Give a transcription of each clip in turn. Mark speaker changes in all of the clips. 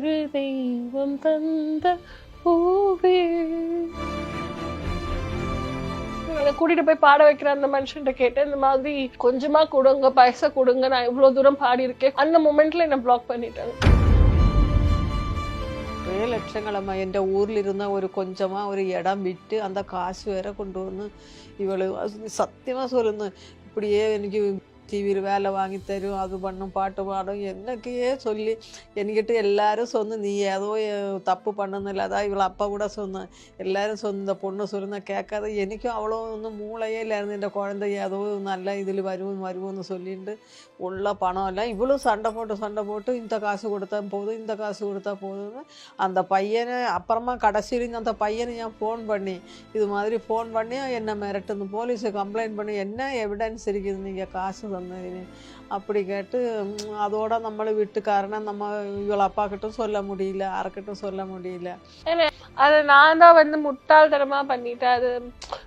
Speaker 1: ஒரு தெய்வம் தந்த பூவே. கூட்டிட்டு போய் பாட வைக்கிற அந்த மனுஷன்ட்ட கேட்டேன், இந்த மாதிரி கொஞ்சமா கொடுங்க, பைசா கொடுங்க, நான் இவ்வளவு தூரம் பாடி இருக்கேன். அந்த மொமெண்ட்ல என்ன பிளாக் பண்ணிட்டாங்க.
Speaker 2: ஒரே லட்சங்களம்மா എൻ്റെ ஊரில் ஒரு கொஞ்சமாக ஒரு இடம் விட்டு அந்த காசு வேற கொண்டு வந்து இவளு சத்தியமாக சொல்லுங்க, இப்படியே எனக்கு டிவியில் வேலை வாங்கி தரும், அது பண்ணும், பாட்டு பாடும் என்னக்கையே சொல்லி என்கிட்ட எல்லாரும் சொன்ன, நீ ஏதோ தப்பு பண்ணதில்ல. அதான் இவளை அப்பா கூட சொன்னேன், எல்லாரும் சொன்ன இந்த பொண்ணு சொல்லுங்க கேட்காத. எனக்கும் அவ்வளோ ஒன்றும் மூளையே இல்லாருந்து இந்த குழந்தை ஏதோ நல்ல இதில் வருவோம்னு சொல்லிட்டு உள்ள பணம் எல்லாம் இவ்வளோ சண்டை போட்டு இந்த காசு கொடுத்தா போதும், இந்த காசு கொடுத்தா போதும்னு அந்த பையனை அப்புறமா கடைசியில் அந்த பையனை நான் ஃபோன் பண்ணி இது மாதிரி ஃபோன் பண்ணி என்னை மிரட்டுந்து, போலீஸை கம்ப்ளைண்ட் பண்ணி என்ன எவிடன்ஸ் இருக்குது நீங்கள் காசு தந்தது அப்படி கேட்டு அதோட நம்மளை விட்டு காரணம் நம்ம இவளை அப்பா கிட்டும் சொல்ல முடியல, யாருக்கிட்டும் சொல்ல முடியல.
Speaker 1: அது நான் தான் வந்து முட்டாள்தனமா பண்ணிட்டேன். அது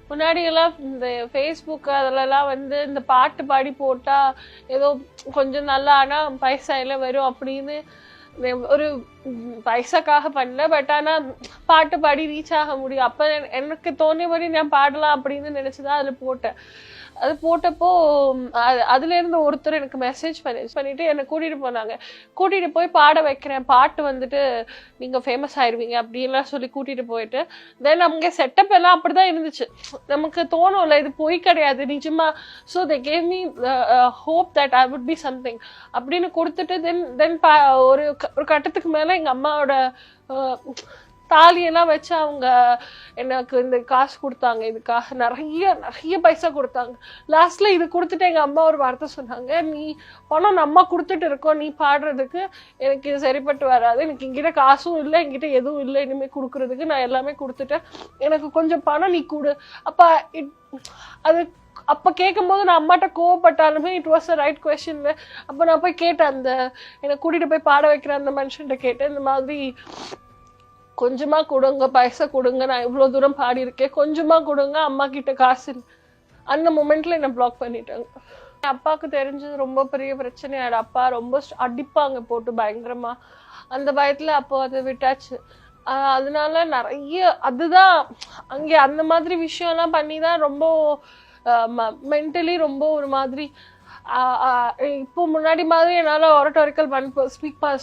Speaker 1: முன்னாடி எல்லாம் இந்த ஃபேஸ்புக் அதிலெல்லாம் வந்து இந்த பாட்டு பாடி போட்டா ஏதோ கொஞ்சம் நல்லா ஆனா பைசா எல்லாம் வரும் அப்படின்னு ஒரு பைசாக்காக பண்ணல. பட் ஆனா பாட்டு பாடி ரீச் ஆக முடியும். அப்ப எனக்கு தோணிய மாதிரி நான் பாடலாம் அப்படின்னு நினைச்சுதான் அதுல போட்டேன். அது போட்டப்போ அதுல இருந்து ஒருத்தர் எனக்கு மெசேஜ் பண்ணிட்டு என்னை கூட்டிட்டு போய் பாட வைக்கிறேன், பாட்டு வந்துட்டு நீங்க ஃபேமஸ் ஆயிருவீங்க அப்படின்லாம் சொல்லி கூட்டிட்டு போயிட்டு தென் அவங்க செட்டப் எல்லாம் அப்படிதான் இருந்துச்சு. நமக்கு தோணும்ல இது பொய் கிடையாது நிஜமா. So they gave me hope that I would be something அப்படின்னு கொடுத்துட்டு தென் ஒரு கட்டத்துக்கு மேல எங்க அம்மாவோட தாலியெல்லாம் வச்சு அவங்க எனக்கு இந்த காசு கொடுத்தாங்க. இதுக்காக நிறைய பைசா கொடுத்தாங்க. லாஸ்ட்ல இது கொடுத்துட்டு எங்க அம்மா ஒரு வார்த்தை சொன்னாங்க, நீ பணம் நம்ம கொடுத்துட்டு இருக்கோம், நீ பாடுறதுக்கு எனக்கு இது சரிப்பட்டு வராது, எனக்கு என்கிட்ட காசும் இல்லை, என்கிட்ட எதுவும் இல்லை இனிமேல் கொடுக்கறதுக்கு, நான் எல்லாமே கொடுத்துட்டேன், எனக்கு கொஞ்சம் பணம் நீ கொடு. அது அப்ப கேட்கும் போது நான் அம்மாட்ட கோவப்பட்டாலுமே it was a right question. அப்ப நான் போய் கேட்டேன், அந்த என்னை கூட்டிட்டு போய் பாட வைக்கிற அந்த மனுஷன்ட்ட கேட்டேன், இந்த மாதிரி கொஞ்சமா கொடுங்க, பைசா கொடுங்க, நான் இவ்வளவு தூரம் பாடி இருக்கேன், கொஞ்சமா கொடுங்க, அம்மா கிட்ட காசு இல்லை. அந்த மொமெண்ட்ல என்ன பிளாக் பண்ணிட்டாங்க. அப்பாவுக்கு தெரிஞ்சது ரொம்ப பெரிய பிரச்சனை. அப்பா ரொம்ப அடிப்பாங்க போட்டு பயங்கரமா. அந்த பயத்துல அப்போ அதை விட்டாச்சு. அதனால நிறைய அதுதான் அங்கே அந்த மாதிரி விஷயம் எல்லாம் பண்ணிதான் ரொம்ப மென்டலி ரொம்ப ஒரு மாதிரி. இப்போ முன்னாடி மாதிரி என்னால ஆரட்டோரிக்கல்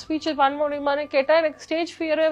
Speaker 1: ஸ்பீச் பண்ண முடியுமான்னு கேட்டா எனக்கு ஸ்டேஜ் ஃபியரே